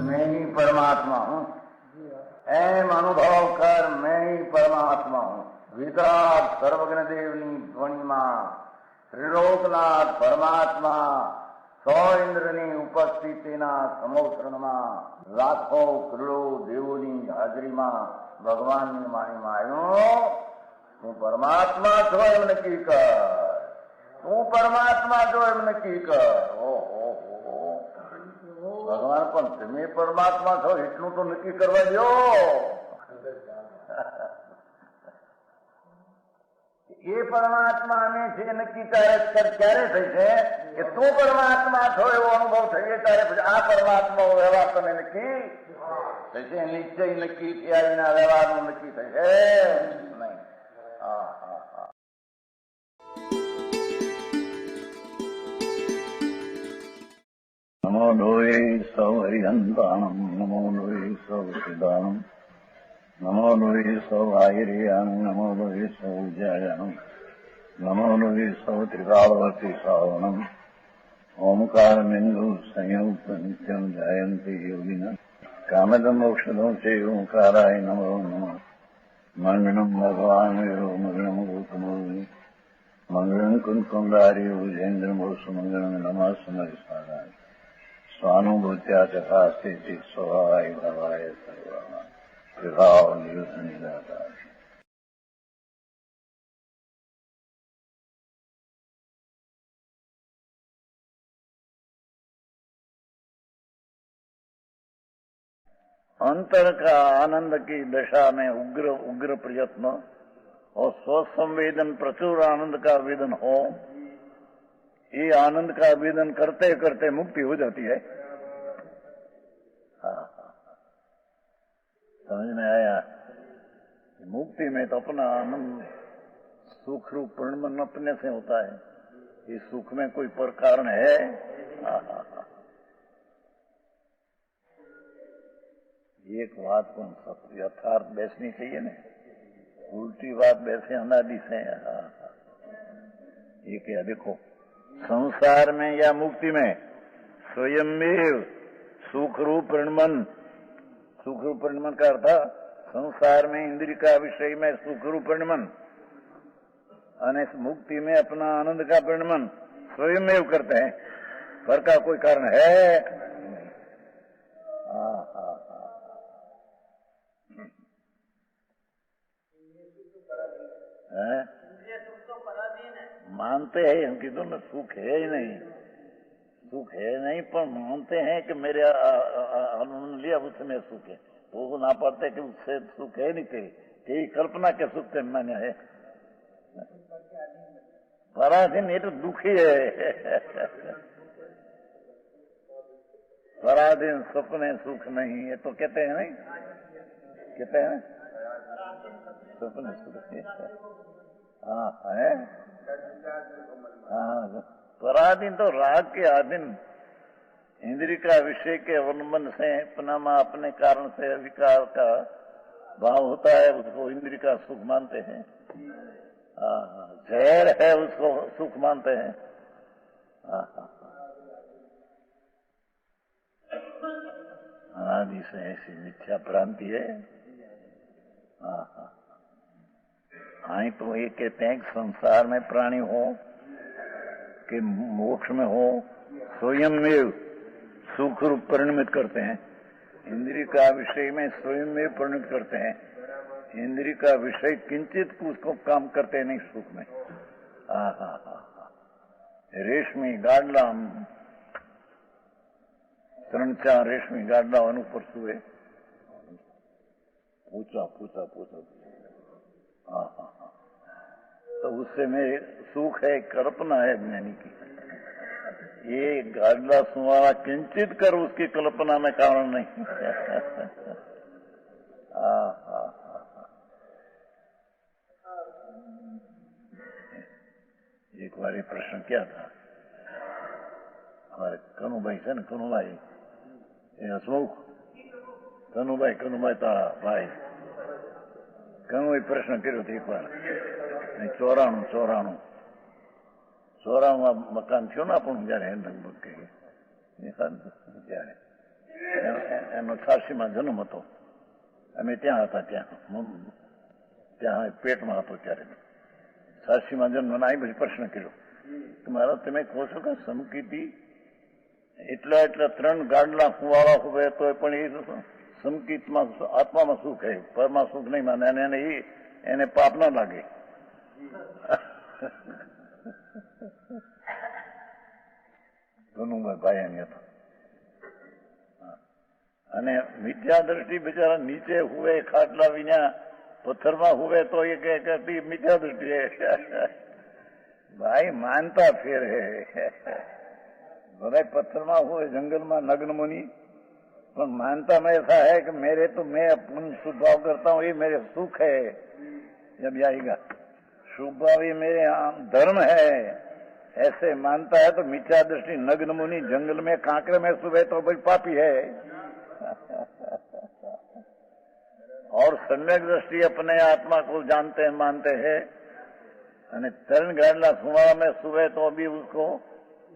मैं ही परमात्मा हूँ, एम अनुभव कर मैं ही परमात्मा हूँ। वितराग सर्वज्ञ देवनी ध्वनिमा त्रिलोकनाथ परमात्मा सौ इंद्રની ઉપસ્થિતિના સમોત્રણમાં લાખો કરોડો દેવોની હાજરીમાં ભગવાનની વાણીમાં આવ્યો, તું પરમાત્મા છો એમ નક્કી કર, તું પરમાત્મા છો એમ નક્કી કર. ઓહો, ભગવાન પણ તમે પરમાત્મા છો એટલું તો નક્કી કરવા દો. એ પરમાત્માને છે નક્કી ક્યારે થઈ છે કે તું પરમાત્મા છો એવો અનુભવ થઈએ ત્યારે પછી આ પરમાત્મા વ્યવહાર તને નક્કી થશે. નિશ્ચય નક્કી થયા વિના વ્યવહારનું નક્કી થશે નહીં. હા હા હા. નમો લોહે સૌ હરિહંતાણમ, નમો લોહે સૌ સિદ્ધાણમ, નમો લોહે સૌ આહિર્યાણમ, નમો લોહે સૌ જયાણમ, નમો લોહે સૌ ત્રિકાળવતી શ્રાવણમ. ઓમકારમિંદુ સંયુક્ત નિત્યમ જાયંતિ યોગિના કામદમ મોક્ષદમ છે ઓંકારાય નમો નમઃ. મંગળમ ભગવાન વિરો મંગળમ ગૌતમોર્મિ મંગળમ કુંકુંડારી ભુજેન્દ્રમો સુમંગળમ નમઃ સમરિસારાય સ્વાનુભૂત્યા ચકાસ્તે સ્વભાવાય ભવાય સર્વા વિભાવ નિયુત નિરાકાર. अंतर का आनंद की दशा में उग्र उग्र प्रयत्न और स्वसंवेदन प्रचुर आनंद का वेदन हो, ये आनंद का वेदन करते करते मुक्ति हो जाती है. समझ में आया? मुक्ति में तो अपना आनंद सुख रूप परिणमन अपने से होता है. ये सुख में कोई पर कारण है? एक बात को यथार्थ बैठनी चाहिए ना, उल्टी बात बैठे अनादि से. ये क्या देखो, संसार में या मुक्ति में स्वयं सुख रूप परिणमन, सुख रूप परिणमन का अर्थ संसार में इंद्रिय का विषय में सुख रूप परिणमन और मुक्ति में अपना आनंद का परिणमन स्वयं करते हैं. पर का कोई कारण है? मानते हैं हम किधर में सुख है ही नहीं, सुख है नहीं, पर मानते हैं कि मेरे आनंद लिया उसमें सुख है. वो ना पाते कि उससे सुख है नहीं तेरी, तेरी कल्पना के सुख से मान्य है. पराधीन ये तो दुखी है. पराधीन सपने सुख नहीं, ये तो कहते हैं नहीं, कहते हैं सपने सुख. हाँ है. हाँ, पराधीन तो राग के अधीन इंद्रिय का विषय के अवलंबन से अपने कारण से विकार का भाव होता है, उसको इंद्रिय का सुख मानते हैं. जहर है उसको सुख मानते हैं. अनादि से ऐसी मिथ्या भ्रांति है. हाँ तो ये कहते हैं कि संसार में प्राणी हो कि मोक्ष में हो, स्वयं में सुख रूप परिणमित करते हैं. इंद्रिय का विषय में स्वयं में परिणमित करते हैं. इंद्रिय का विषय किंचित उसको काम करते नहीं सुख में. रेशमी गाडला 3-4 रेशमी गाडला ઉપર સુવે. पूछा पूछा पूछा. तो उससे में सुख है, कल्पना है ज्ञानी की. ये गाडला सुवाला किंचित कर उसकी कल्पना में कारण नहीं. एक बार ये प्रश्न क्या था, हमारे कनु भाई से न, कनु भाई ये हसमुख કનુભાઈ તારા ભાઈ કનુભાઈ પ્રશ્ન કર્યો હતો એકવાર 94 મકાન થયું ને આપણું જયારે લગભગ કહીએ ત્યારે એનો 86માં જન્મ હતો. અમે ત્યાં હતા, ત્યાં પેટમાં હતો ત્યારે 86માં જન્મ. આ પછી પ્રશ્ન કર્યો કે મારા તમે કહો છો કે સમકીતી એટલા 3 ગાડલા ફુવાળા હોય તો પણ એ સમકીતમાં આત્મામાં સુખ હે, પરમાં સુખ નહીં માને અને એને પાપ ના લાગે. ભાઈ એની હતો. અને મિથ્યા દ્રષ્ટિ બિચારા નીચે હુવે, ખાટલા વિના પથ્થરમાં હુવે તો એ કે મિથ્યા દ્રષ્ટિ હે. ભાઈ માનતા ફેર હે. બધા પत्थરમાં हुए जंगल में नग्न मुनि, पर मानता में ऐसा है कि मेरे तो मैं पुण्य शुभ भाव करता हूँ, ये मेरे सुख है. जब आएगा शुभ भाव ये मेरे धर्म है, ऐसे मानता है तो मिथ्या दृष्टि नग्न मुनि जंगल में कांकरे में सुबह तो भाई पापी है. और सम्यक दृष्टि अपने आत्मा को जानते हैं, मानते हैं, અને 3 ગાડલા સુવાળા में सुबह तो अभी उसको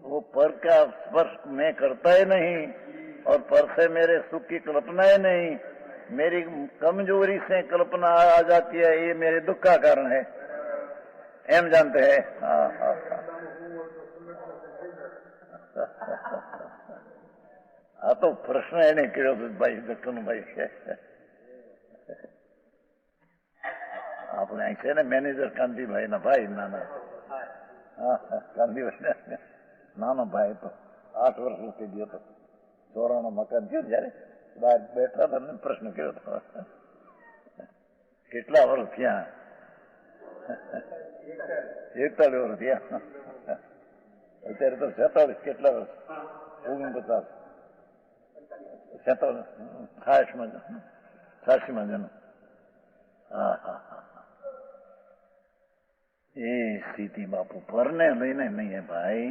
वो पर का स्पर्श मैं करता ही नहीं और पर से मेरे सुख की कल्पना ही नहीं, मेरी कमजोरी से कल्पना आ जाती है, ये मेरे दुख का कारण है, एम जानते हैं. આ તો પ્રશ્ન એને કર્યો હતો ભાઈ દક્કનભાઈ. આપણે અહીં છે ને મેનેજર કાંતિભાઈ ના ભાઈ, નાના કાંતિભાઈ નાનો ભાઈ તો 8 વર્ષ સુધી ગયો હતો. 94 મકાન થયું જયારે બહાર બેઠા હતા, પ્રશ્ન કર્યો હતો કેટલા વર્ષ થયા? 41 વર્ષ થયા. અત્યારે તો 47 કેટલા વર્ષ? 49 86માં જન્મ. એ स्थिति बापू परने लेने नहीं है भाई.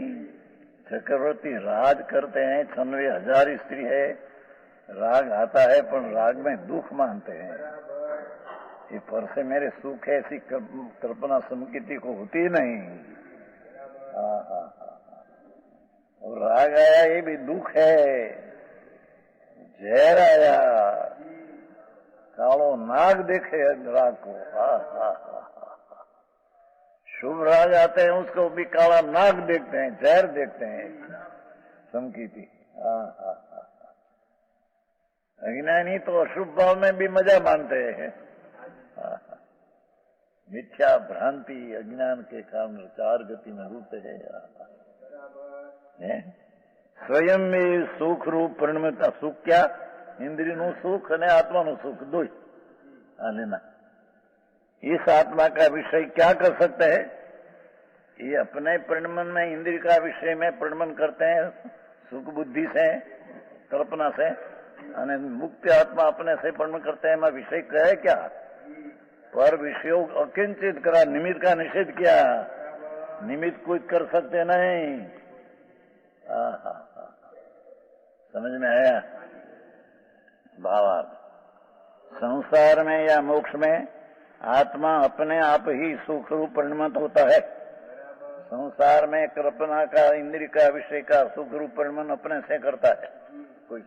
चक्रवर्ती राज करते हैं, 96,000 स्त्री है, राग आता है पर राग में दुख मानते हैं. ये पर से मेरे सुख है ऐसी कल्पना समकिति को होती नहीं. और राग आया ये भी दुख है. जहर आया, कालो नाग देखे राग को. शुभ राग आते हैं उसको भी काला नाग देखते हैं, जहर देखते हैं. समकीति. अज्ञानी तो अशुभ भाव में भी मजा मानते हैं. मिथ्या भ्रांति अज्ञान के कारण 4 गति में रूपते हैं. स्वयं में सुख रूप परिणमता. सुख क्या? इंद्रिय नु सुख અને આત્માનું સુખ दोई आ लेना. इस आत्मा का विषय क्या कर सकते हैं? ये अपने परिणमन में इंद्रिय का विषय में परिणमन करते हैं सुख बुद्धि से, कल्पना से, और मुक्त आत्मा अपने से परिणमन करते हैं. मैं विषय कहे क्या? पर विषयों अकिंचित करा, निमित्त का निषेध किया. निमित्त कोई कर सकते नहीं. समझ में आया? भावार्थ. संसार में या मोक्ष में आत्मा अपने आप ही सुख रूप परिणमित होता है. संसार में कल्पना का, इंद्रिय का, विषय का सुख रूप परिणमन अपने से करता है. कोई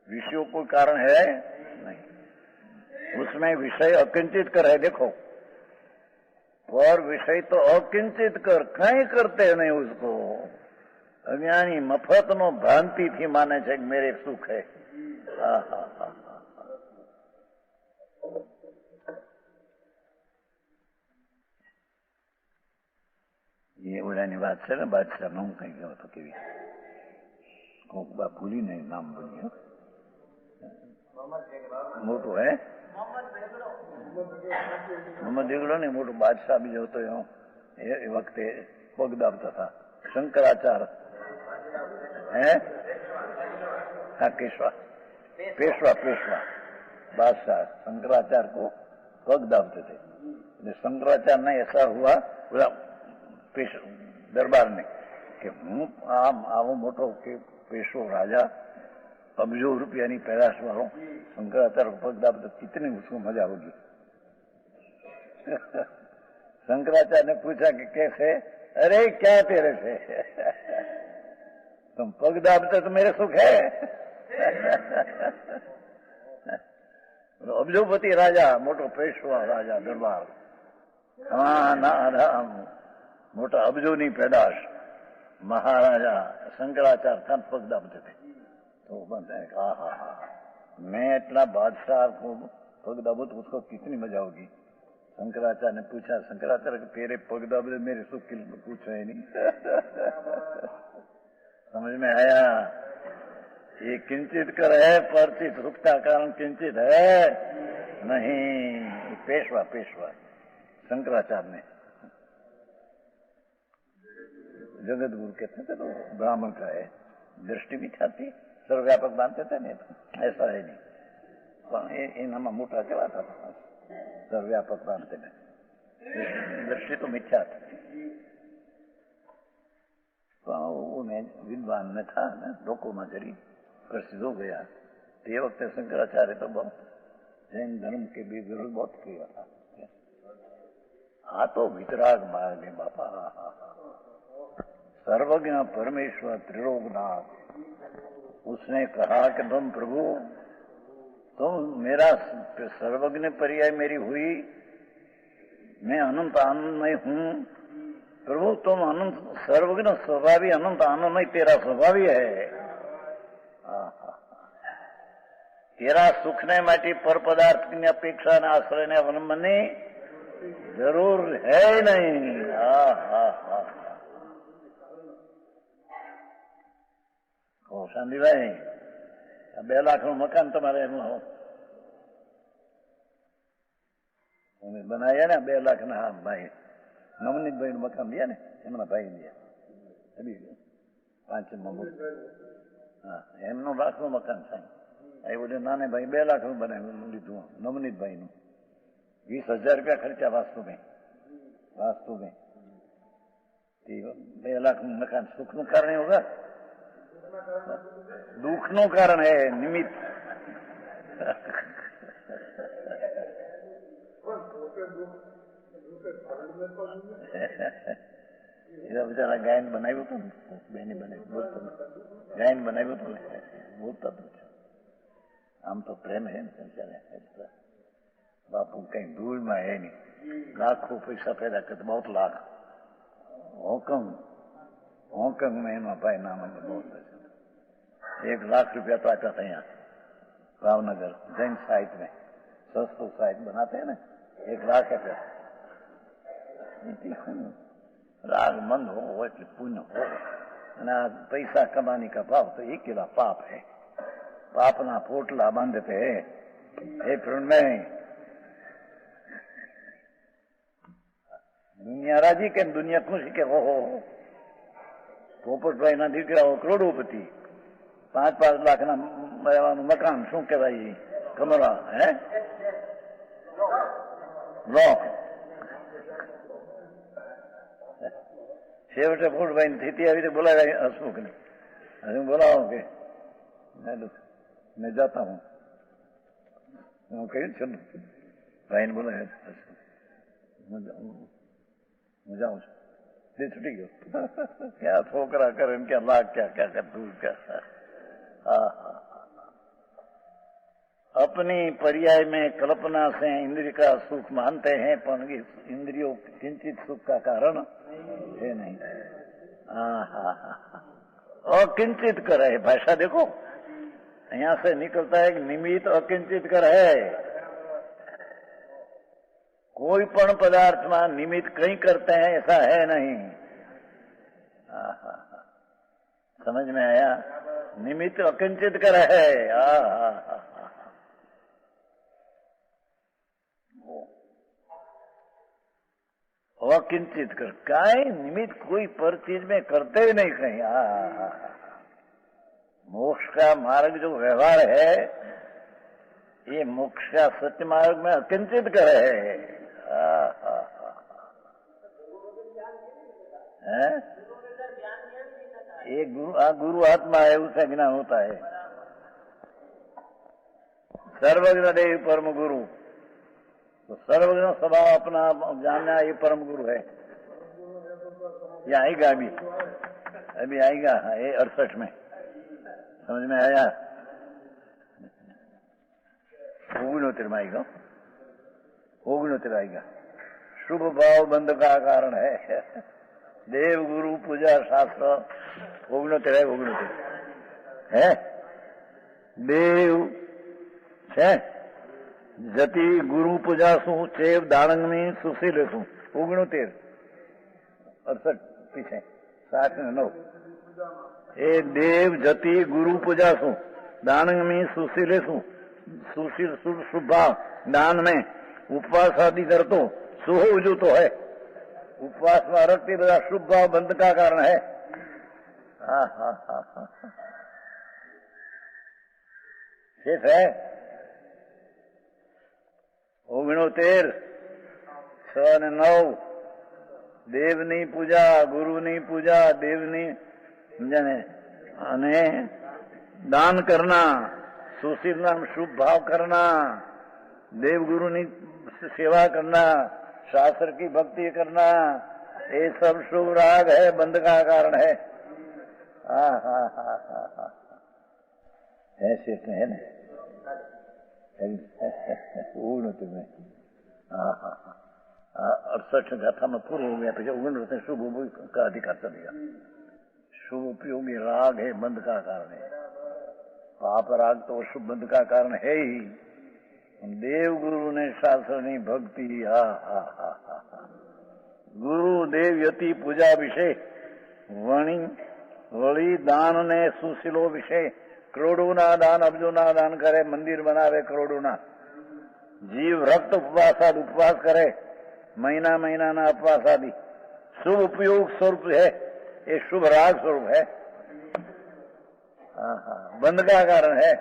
विषयों कोई कारण है नहीं. उसमें विषय अकिंचित कर है. देखो, पर विषय तो अकिंचित कर, कहीं करते नहीं उसको. अज्ञानी मफत नो भ्रांति थी माने છે કે मेरे सुख है. ये ઓલાની વાત છે ને, બાદશાહ નું કઈ ગયો હતો કેવી કોક બા ભૂલી નહીં, નામ ભૂલ્યું. મોટું હે મોહમ્મદ દેગડો ને મોટું બાદશાહ બીજો હતો. એ વખતે પગ દાબતા હતા. શંકરાચાર્ય है? हाँ, पेशवा बादशाह शंकराचार्य को पग दाबते थे. शंकराचार्य ने ऐसा हुआ दरबार में कि हूँ आम आवो मोटो के पेशो राजा अबजो रुपयानी पैदाश वालों शंकराचार्य को पग दाब तो कितनी उसको मजा होगी। शंकराचार्य ने पूछा कि कैसे? अरे क्या तेरे से तुम पग दाबते तो मेरे सुख है। अबजोपति राजा मोटो पेशवा राजा दरबार राम मोटा अबजोनी पैदाश महाराजा शंकराचार्य था पग दाबते थे तो बनता है हा मैं इतना बादशाह को पग दाबू तो उसको कितनी मजा होगी। शंकराचार्य ने पूछा, शंकराचार्य तेरे पग दाबे मेरे सुख की कुछ है नहीं। समझ में आया? ये किंचित कर है परचित रुकता कारण किंचित है नहीं। पेशवा शंकराचार्य ने जगत गुरु कहते थे तो ब्राह्मण का है, दृष्टि भी छाती सर्वव्यापक मानते थे नहीं, ऐसा है नहीं। इनामा मोटा कहलाता था, सर्वव्यापक मानते थे, दृष्टि तो मिथ्या थी। विद्वान में था ने लोगों में जरी प्रसिद्ध हो गया। ते वक्त शंकराचार्य तो बहुत जैन धर्म के भी विरोध बहुत किया था। आ तो वितराग मार्ग है बापा, सर्वज्ञ परमेश्वर त्रिलोकनाथ। उसने कहा कि तुम प्रभु तुम मेरा सर्वज्ञ पर्याय मेरी हुई, मैं अनंत आनंदमय हूँ। प्रभु तुम अनंत सर्वज्ञ स्वभावी अनंत आनंदमय तेरा स्वभावी है। तेरा सुखने માટે પર પદાર્થની અપેક્ષા અને આશ્રયને અવલંબનની જરૂર है नहीं। શાંતિભાઈ 2 લાખનું મકાન તમારે એમાં બનાવ્યા ને 2 લાખના ભાઈ નવનીતભાઈનું મકાન લે ને એમના ભાઈ લે 5 હા એમનું લાખનું મકાન થાય એ બધું નાને ભાઈ 2 લાખનું બનાવ્યું લીધું નવનીતભાઈનું 20,000 રૂપિયા ખર્ચા વાસ્તુ में 2 લાખનું મકાન સુખનું કારણ હોगा, दुखનું કારણ है निमित्त। बेचारा गायन बनाव्યું હતું ને બેને બનાવ્યું બોલતો ગાયન બનાવ્યું હતું ને બોલતા તો આમ તો પ્રેમ હે ને સંચારે બાપુ કઈ ધૂળમાં હે નહીં, લાખો પૈસા પેદા કરતા बहुत लाख હોંગકોંગ में એમાં ભાઈ નામ बहुत 1 लाख रुपया तो आता था यहाँ भावनगर जैन साहित्य में, संस्कृत साहित्य बनाते हैं ना, 1 लाख है। राग मंद हो એટલે પુણ્ય हो અને આ પૈસા કમાની का भाव तो 1 किलो पाप है। पापना पोटला बांधते हैं। हे प्रणमय दुनिया राजी के दुनिया खुशी के हो પોપટભાઈ ના દીકરાઓ કરોડોપતિ 5-5 લાખના મકાન શું કહેવાય કમરા હે બ્લોક છેવટે પોપટભાઈ ની સ્થિતિ આવી રીતે બોલાવ્યા હસમુખને હું બોલાવો કે मैं जाता हूँ कहीं चलो भाई ने बोला मैं जाऊँ दे छुट्टी गयो क्या छोकरा करे क्या लाख क्या क्या कर दूर क्या। अपनी पर्याय में कल्पना से इंद्रिय का सुख मानते हैं पर इंद्रियों किंचित सुख का कारण है नहीं। और किंचित कर है भाषा देखो यहाँ से निकलता है कि निमित्त अकिंचित कर है। कोई पण पदार्थ में निमित्त कहीं करते हैं ऐसा है नहीं। समझ में आया? निमित्त अकिंचित कर है। अकिंचित कर काई निमित्त कोई पर चीज में करते ही नहीं कहीं। मोक्ष का मार्ग जो व्यवहार है ये मोक्ष का सत्य मार्ग में अकिंचित कर है। ये गुरु आत्मा है, उसका ज्ञान होता है। सर्वज्ञ देव परम गुरु। तो सर्वज्ञ स्वभाव अपना जानना ये परम गुरु है। ये आएगा अभी आएगा ये 68 में, समझ में आया? 69 में आएगा, 69 आएगा। शुभ भाव बंध का कारण है। देव गुरु पूजा शास्त्र 69 है। देव है जति गुरु पूजा शू चेव दानंग में सुशील शू 69 68 पीछे 69। ए देव जति गुरु पूजा शू दानंग में सुशील शू सुशील शुभ भाव दान में उपवास आदि कर तो सुहो जो तो है। उपवास में रखते बड़ा शुभ भाव बंध का कारण है। ठीक है। 69 6 ને 9 દેવની પૂજા ગુરુની પૂજા દેવની સમજાને અને દાન करना सुशील नाम शुभ भाव करना देव गुरु की सेवा करना शास्त्र की भक्ति करना ये सब शुभ राग है बंध का कारण है। ऐसे है ना 68 गाथा में पूर्ण हो गया। फिर 69 शुभ का अधिकार चलेगा। शुभ उपयोगी राग है बंध का कारण है। पाप राग तो शुभ बंध का कारण है ही। देव गुरु ने शास्त्र ने भक्ति गुरु देव यति पूजा विषय वणी वળી दान ने सुशीलो विषय करोड़ों ना दान अब्जों ना दान करे मंदिर बनावे करोड़ों ना जीव रक्त उपवास करे महीना महीना ना उपवास आदि शुभ उपयोग स्वरूप है। ये शुभ राग स्वरूप है। बंध का कारण है।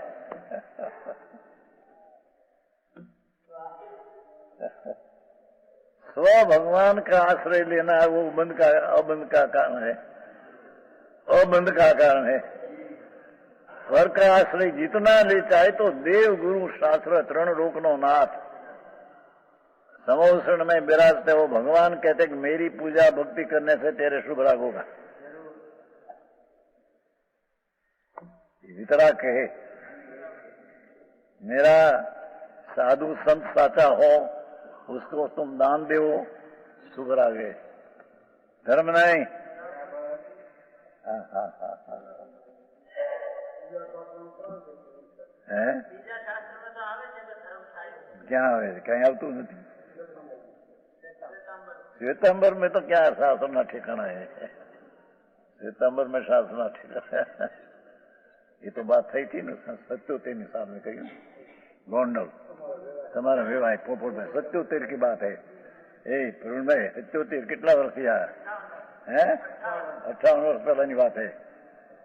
स्व भगवान का आश्रय लेना वो बंध का अबंध का कारण है। अबंध का कारण है। स्वर का आश्रय जितना ले चाहे तो देव गुरु शास्त्र तृण लोकनो नाथ समोषण में विराजते हो भगवान कहते कि मेरी पूजा भक्ति करने से तेरे शुभ राग होगा। इतना कहे मेरा साधु संत साचा हो उसको तुम दान दो शुभ राग है। धर्म नहीं। क्या कहीं આવતું નથી। श्वेतांबर में तो क्या शास्त्र ना ठिकाना है। श्वेतांबर में शास्त्र ना ठिकाना। ये तो बात थी थी ना 77 साल में कही गोंडल તમારા વિવાહ પોપટભાઈ 77 की बात है। ए प्रवीणभाई 77 कितना वर्ष किया है? 58 वर्ष पहले की बात है।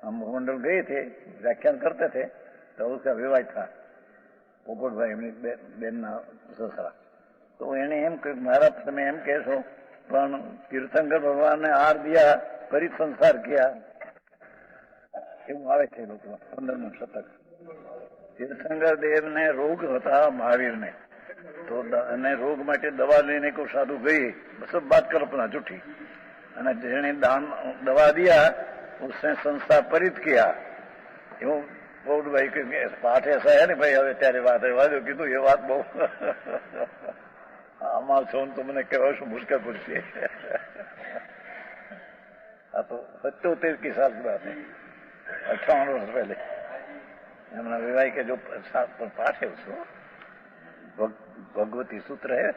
हम गोंडल गए थे व्याख्यान करते थे तो उसका विवाह था પોપટભાઈ એમની બેનના સસરા। તો એને એમ महाराज તમે એમ કહેશો પણ તીર્થંકર ભગવાન ने हार दिया फरी संसार किया એવું આવે છે લોકો 15મું શતક। तीर्थंकर देव ने रोग होता महावीर ने तो रोग माटे दवा लेने को साधु गई। सब बात कल्पना झूठी। जेने दान दवा दिया उसने संसार परित किया। एवं बहुत भाई के पाठ ऐसा है ना भाई हमें त्यारे बात है वाजो कीधु ये बात बहुत आमा छो तो मैंने कहो शू मुश्किल पड़ती है। तो 77 की साल की बात है 58 वर्ष पहले। हमारा विवाह के जो पाठ है उसको भगवती सूत्र है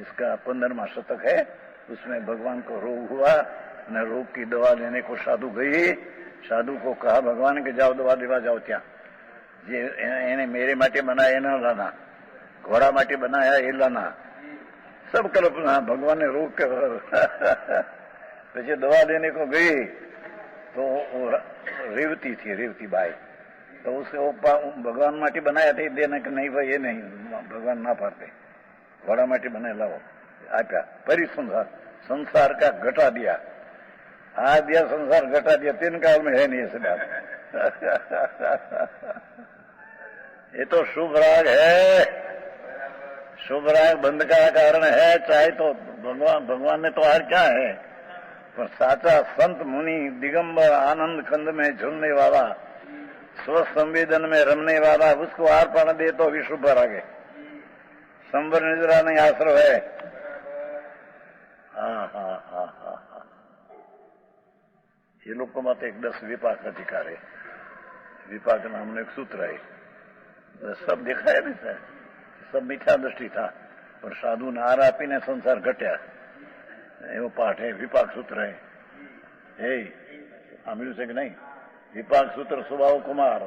उसका 15वां शतक है। उसमें भगवान को रोग हुआ न रोग की दवा लेने को साधु गई। साधु को कहा भगवान के जाओ दवा लेवा जाओ त्या जे एने मेरे माटे बनाया न लाना घोड़ा माटे बनाया ये लाना सब कल्पना। भगवान ने रोग के पीछे दवा लेने को गई तो रेवती थी रेवती बाई तो उसे भगवान माटी बनाया थे देना कि नहीं भाई ये नहीं भगवान ना पाते घोड़ा माटी बनाए लाओ आप्या परी संसार का घटा दिया। आ दिया संसार घटा दिया 3 काल में है नहीं ऐसे बात। ये तो शुभ राग है, शुभ राग बंध का कारण है। चाहे तो भगवान ने तो हार क्या है, पर साचा संत मुनि दिगंबर आनंद खंड में झूलने वाला, स्व संवेदन में रमने वाला, उसको हार पाना दे तो भी शुभ राग है। संवर निद्रा नहीं आश्रय है। हाँ हाँ हाँ हाँ हाँ, ये लोग को मत एक 10 विपाक अधिकार है। विपाक नामનું એક સૂત્ર है, सब દેખાય ને સાહેબ, सब મીઠા દ્રષ્ટિ था, पर साधु ने हार આપીને સંસાર ઘટ્યા, એવો પાઠ है, विपाक सूत्र है। સાંભળ્યું છે કે નહીં? विपाक सूत्र स्वभाव कुमार,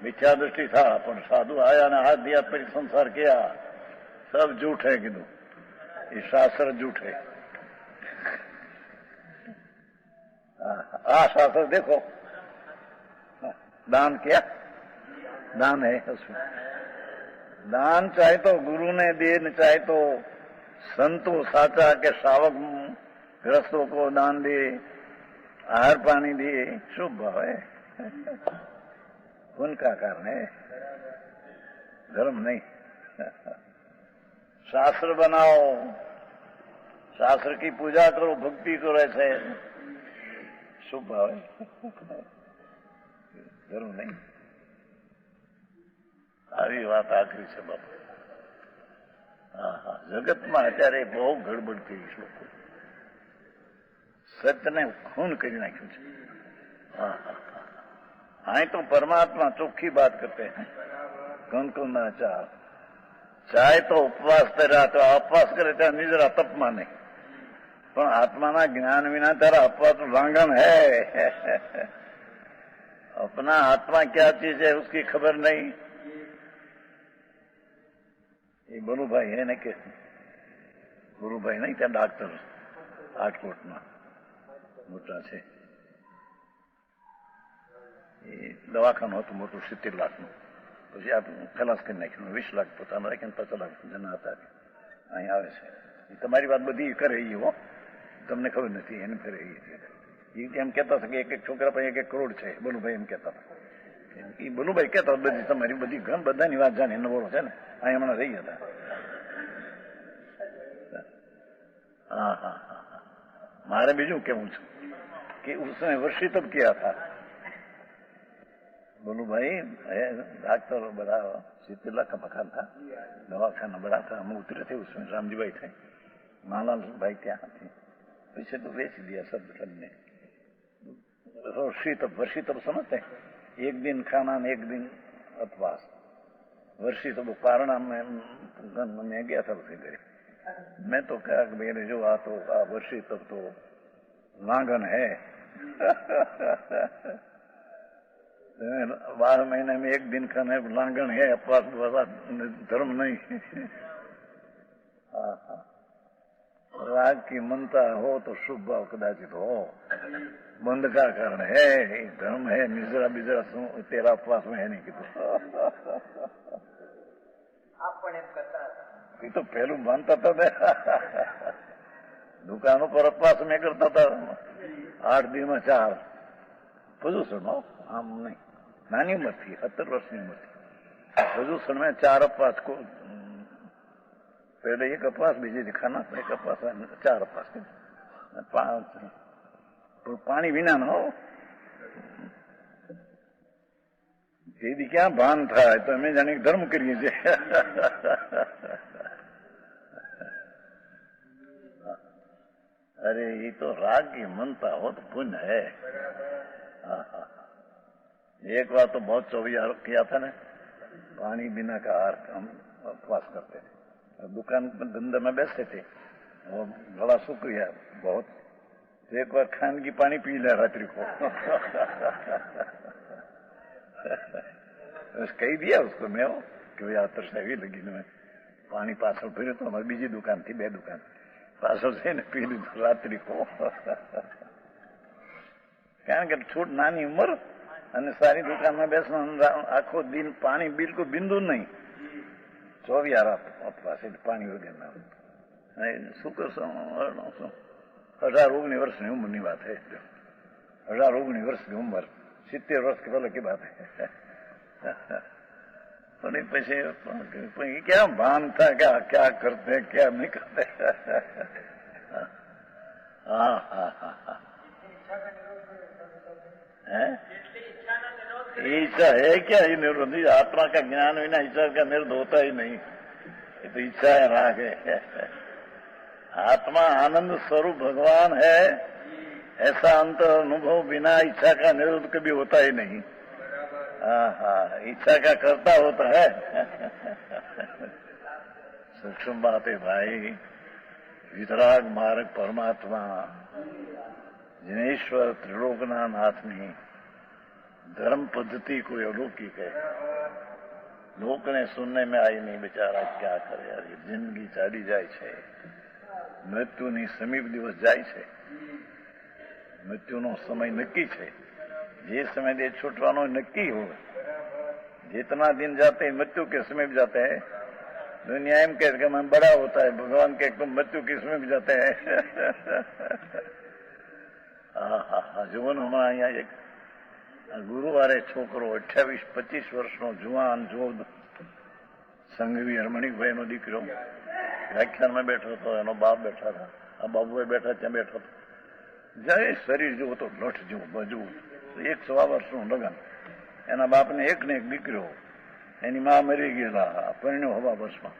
मिथ्या दृष्टि था, पर साधु आया ने हाथ दिया फिर संसार किया, सब झूठ है कीधું, ये शास्त्र झूठ है। शास्त्र देखो, दान किया, दान है उसमें। दान चाहे तो गुरु ने दे, चाहे तो संतों साचा के श्रावक ग्रस्तों को दान दे, आहार पानी दिए, शुभ भाव है, उनका कारण है, धर्म नहीं। शास्त्र बनाओ, शास्त्र की पूजा करो, भक्ति करो, ऐसे शुभ भाव है, धर्म नहीं। આવી વાત આખરી છે બાપુ। હા હા, જગતમાં અત્યારે બહુ ગડબડ થઈ છે, લોકો સત્યને ખૂન કરી નાખ્યું છે। હા હા હા, અહીં તો પરમાત્મા ચોખ્ખી बात करते हैं, कौन कौन ना चाहे तो उपवास तेरा, तो उपवास करे तो निजरा तप माने, પણ આત્માના જ્ઞાન વિના તારા અપવાસ ઉલ્લંઘન है। अपना आत्मा क्या चीज है उसकी खबर नहीं। ये બલુભાઈ है ને, કે ગુરુભાઈ નહીં, ત્યાં ડાક્ટર રાજકોટમાં મોટા છે, એ દવાખાનું હતું મોટું 70 લાખનું, પછી આ ખલાસ કરી નાખ્યું, 20 લાખ પોતાના રાખીને 50 લાખ જના હતા, અહીં આવે છે। એ તમારી વાત બધી કરે એ, હો, તમને ખબર નથી, એને ફેરે એ એમ કહેતા હતા કે એક એક છોકરા પાસે 1-1 કરોડ છે, બલુભાઈ એમ કહેતા હતા। એ બલુભાઈ કહેતા બધી તમારી બધી ઘણી બધાની વાત જાણે, નવરો છે ને, અહીં હમણાં રહી હતા। हाँ हाँ हाँ, मारे बीजू केवू छू कि उसने वर्षी तब किया था। बोलू भाई डॉक्टर बड़ा 70 लाख का मकान था, दवाखाना बड़ा था, हम उतरे थे उसमें, रामजी भाई थे, मालाल भाई क्या थे, पीछे तो बेच दिया सब ने। वर्षी तब समझते, एक दिन खाना ने एक दिन उपवास। वर्षी तब पारणा में गया था उसके घर, मैं तो कहा कि मेरे जो आ तो वर्षी तब तो लांघन है। 12 महीने में एक दिन खाना लांघन है, अपवास धर्म नहीं। राग की मनता हो तो शुभ भाव कदाचित हो, बंध का कारण है, धर्म है, निजरा बिजरा तेरा अपवास में है नहीं कि तो पहलू मानता था मैं। दुकानों पर अपवास में करता था, 8 दिन में 4, प्रदूषण हो, आम नहीं, नानी उम्र थी, 70 वर्ष की उम्र थी, प्रदूषण में 4 अपवास को, पहले 1 अपवास बीजे खाना, 1 अपवास, 4 अपवास, 5 पानी बिना न हो। यदि क्या भान था तो हमें जाने धर्म करिए। अरे ये तो राग की मनता हो तो पुण्य है। एक बार तो बहुत 24 किया था ना, पानी बिना का आहार हम उपवास करते थे, दुकान धंधे में बैठते थे, वो बड़ा शुक्रिया बहुत, एक बार खान की पानी पी लिया रात्रि को। कही दिया उसको मैं कि भाई आ तरसावी लगी ने, पानी पाछળ ફર્યો તો અમારી બીજી દુકાન થી, 2 દુકાન પાછળ જઈને પી લીધું રાત્રિ को। કારણ કે છોટ નાની ઉંમર અને સારી દુકાનમાં બેસવાનું, આખો દિન પાણી બિલકુલ બિંદુ નહીં, 24 ઉપવાસ, પાણી વગરના। શું કરશો, 18-19 વર્ષની ઉંમરની વાત है, 18-19 વર્ષની ઉંમર, 70 વર્ષ की पहले की बात है। પણ પછી ક્યાં ભાન થાય કે ક્યાં કરતે ક્યાં નહીં કરતે. हाँ हाँ हाँ हाँ है इच्छा है क्या? ये निरोध आत्मा का ज्ञान बिना इच्छा का निरोध होता ही नहीं. ये तो इच्छा है राग है. आत्मा आनंद स्वरूप भगवान है, ऐसा अंतर अनुभव बिना इच्छा का निरोध कभी होता ही नहीं. हाँ हाँ इच्छा का करता होता है. सूक्ष्म बात है भाई. वितराग मार्ग परमात्मा जिनेश्वर त्रिलोकना नाथनी धर्म पद्धति कोई अलौकिक है. लोग ने सुनने में आई नहीं. बेचारा क्या करे यार. जिंदगी चाली जाए છે. મૃત્યુની સમીપ દિવસ જાય છે. મૃત્યુનો સમય નક્કી છે. જે समय दे छूटવાનો नक्की हो. जितना दिन जाते मृत्यु के समीप जाते हैं. दुनिया एम कहते कि मैं बड़ा होता है, भगवान के तुम मृत्यु के समीप जाते हैं. જુવાન હમણાં અહીંયા એક ગુરુવારે છોકરો 28-25 વર્ષનો જુવાન જોધ સંઘવી હરમણિકભાઈનો દીકરો વ્યાખ્યાનમાં બેઠો હતો. એનો બાપ બેઠા હતા, આ બાબુએ બેઠા ત્યાં બેઠો હતો. જય શરીર જેવું તો લઠ જેવું મજબૂત. 1 વર્ષનું લગન. એના બાપને એક ને એક દીકરો. એની માં મરી ગયેલા, પરણ્યો હવા બસમાં.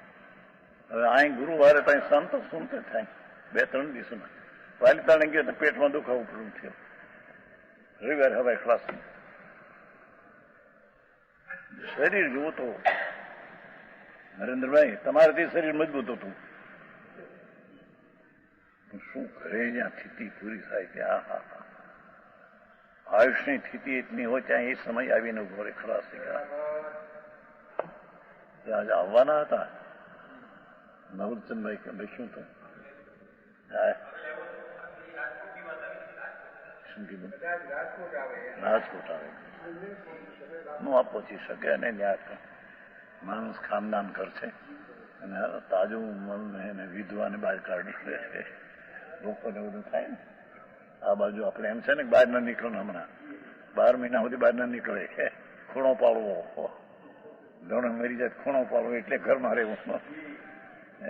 હવે અહીં ગુરુવારે ત્યાં સંતો સુનતે થાય 2-3 દિવસમાં. પાલિતાણે ગયો તો પેટમાં દુખાવો પૂરું થયો. રવિવારે હવે ખલાસ. શરીર જુઓ તો નરેન્દ્રભાઈ તમારાથી શરીર મજબૂત હતું. શું કરે જ્યાં સ્થિતિ પૂરી થાય ત્યાં. હા હા આયુષની સ્થિતિ એટલી હોય ત્યાં એ સમય આવીને ઉભો રે. ખલાસ થઈ ગયા. આજે આવવાના હતા નવલચંદભાઈ કે ભાઈ શું થયું? શું કીધું? રાજકોટ આવે નો આ પહોંચી શકે. અને ત્યાં માણસ ખાનદાન કરશે અને તાજું મન વિધવાને બહાર કાઢી લે. લોકોને બધું થાય ને. આ બાજુ આપણે એમ છે ને બહાર ના નીકળો. હમણાં 12 મહિના સુધી બહાર ના નીકળે. ખૂણો પાડવો. ઘણો મરી જાય ખૂણો પાડવો એટલે ઘરમાં રહેવું.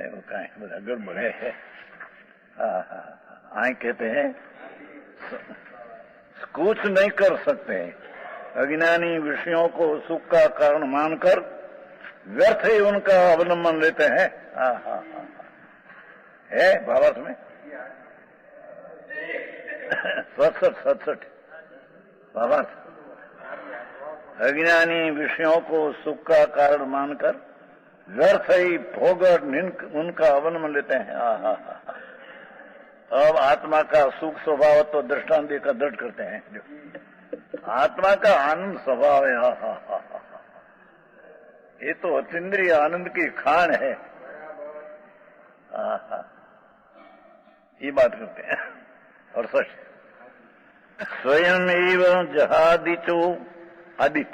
એવું કાંઈ બધા ગડબડ હે. हाँ हाँ आए कहते हैं कुछ नहीं कर सकते. अज्ञानी विषयों को सुख का कारण मानकर व्यर्थ ही उनका अवलंबन लेते हैं. हाँ हाँ हाँ है भावार्थ में 67 भावार्थ. अज्ञानी विषयों को सुख का कारण मानकर व्यर्थ ही भोग उनका अवलंबन लेते हैं. हाँ हाँ हाँ. अब आत्मा का सुख स्वभाव तो दृष्टांत देकर दृढ़ करते हैं. जो आत्मा का आनंद स्वभाव है. हाँ हाँ हाँ हाँ. ये तो अतीन्द्रिय आनंद की खान है. हाँ हाँ ये बात करते हैं. और सच स्वयं एवं जहादिचो आदित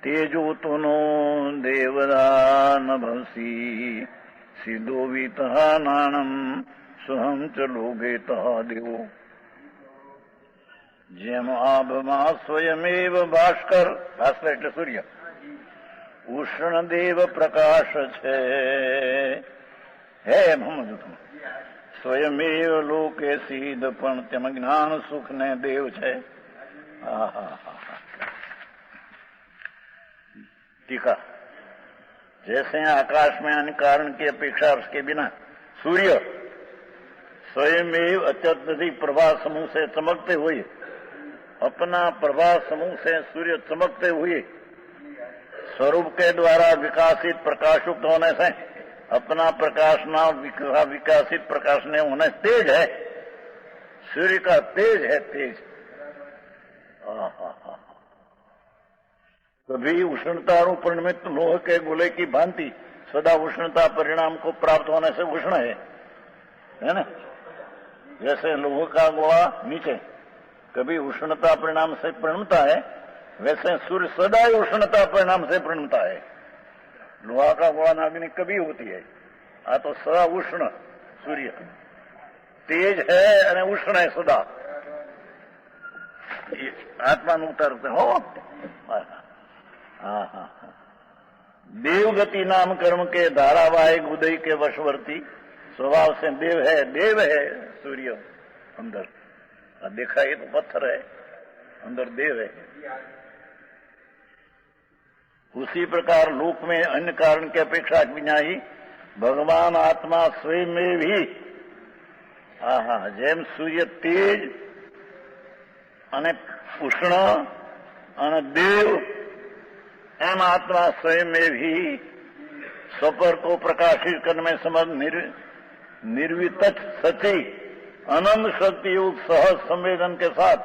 तेजो तुनो देवदान भंसी सिद्धो वितः नानम स्वहं च लोगे तः देवो. જેમ આભમાં સ્વયમેવ ભાસ્કર. ભાસ્કર એટલે સૂર્ય. ઉષ્ણ દેવ પ્રકાશ છે. હે એમ સમજો તમે. સ્વયમેવ લોકે સિદ્ધ પણ તેમ જ્ઞાન સુખ ને દેવ છે. હા હા હા. टीका जैसे आकाश में अन्य कारण की अपेक्षा उसके बिना सूर्य स्वयं अत्यधिक प्रभा समूह से चमकते हुए अपना प्रभा समूह से सूर्य चमकते हुए स्वरूप के द्वारा विकासित प्रकाशयुक्त होने से अपना प्रकाशना विकासित प्रकाशने होने तेज है. सूर्य का तेज है. तेज. कभी उष्णता परिणमित लोह के गोले की भांति सदा उष्णता परिणाम को प्राप्त होने से उष्ण है ना. जैसे लोह का गोला नीचे कभी उष्णता परिणाम से परिणमता है, वैसे सूर्य सदा ही उष्णता परिणाम से परिणमता है. लोहा का गोला नागिनी कभी होती है. आ तो सदा उष्ण सूर्य तेज है અને ઉષ્ણ है सदा. आत्मा उतरते हो. हाँ हाँ हाँ देवगति नाम कर्म के धारावाहिक उदय के वशवर्ती स्वभाव से देव है सूर्य अंदर। देखा ये तो पत्थर है, अंदर देव है। उसी प्रकार लोक में अन्य कारण की अपेक्षा बिना ही भगवान आत्मा स्वयं में भी જેમ સૂર્ય તેજ અને ઉષ્ણ અને દેવ, एम आत्मा स्वयं में भी स्वपर को प्रकाशित करने में समर्थ निर्वितच सची अनंत शक्ति युक्त सहज संवेदन के साथ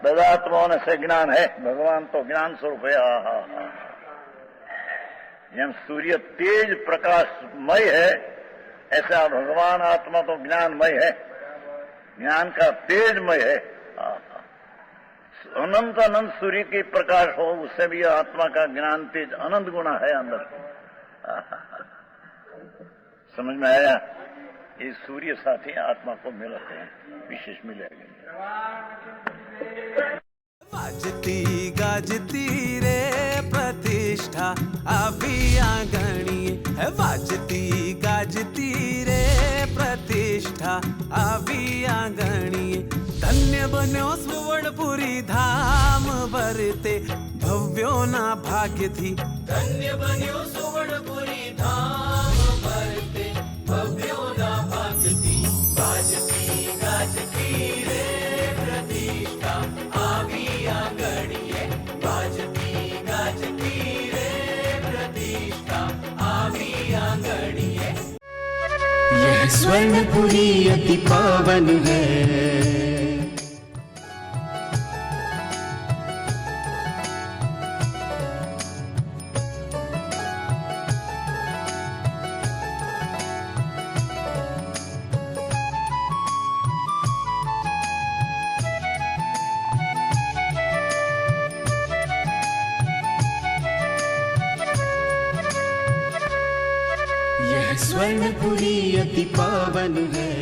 ददात्माओं से ज्ञान है। भगवान तो ज्ञान स्वरूप है। जेम सूर्य तेज प्रकाशमय है, ऐसा भगवान आत्मा तो ज्ञानमय है, ज्ञान का तेजमय है। अनंत अनंत सूर्य के प्रकाश हो, उससे भी आत्मा का ज्ञान तेज अनंत गुना है अंदर। समझ में आया? ये सूर्य साथी आत्मा को मिलते हैं, विशेष मिलेगा। वाजती गाजती रे प्रतिष्ठा अभी आंगणी है, वाजती गाजती रे प्रतिष्ठा अभी आंगणी। धन्य बन्यो सुवर्णपुरी धाम भरते भव्यो ना भाग्य थी। धन्य बन्यो सुवर्णपुरी धाम भरते भव्यो ना भाग्य थी। वाजती गाजती रे प्रतिष्ठा आवी आंगणीए, वाजती गाजती रे प्रतिष्ठा आवी आंगणीए। यह स्वर्णपुरी अति पावन है, यह स्वर्णपुरी अति पावन है।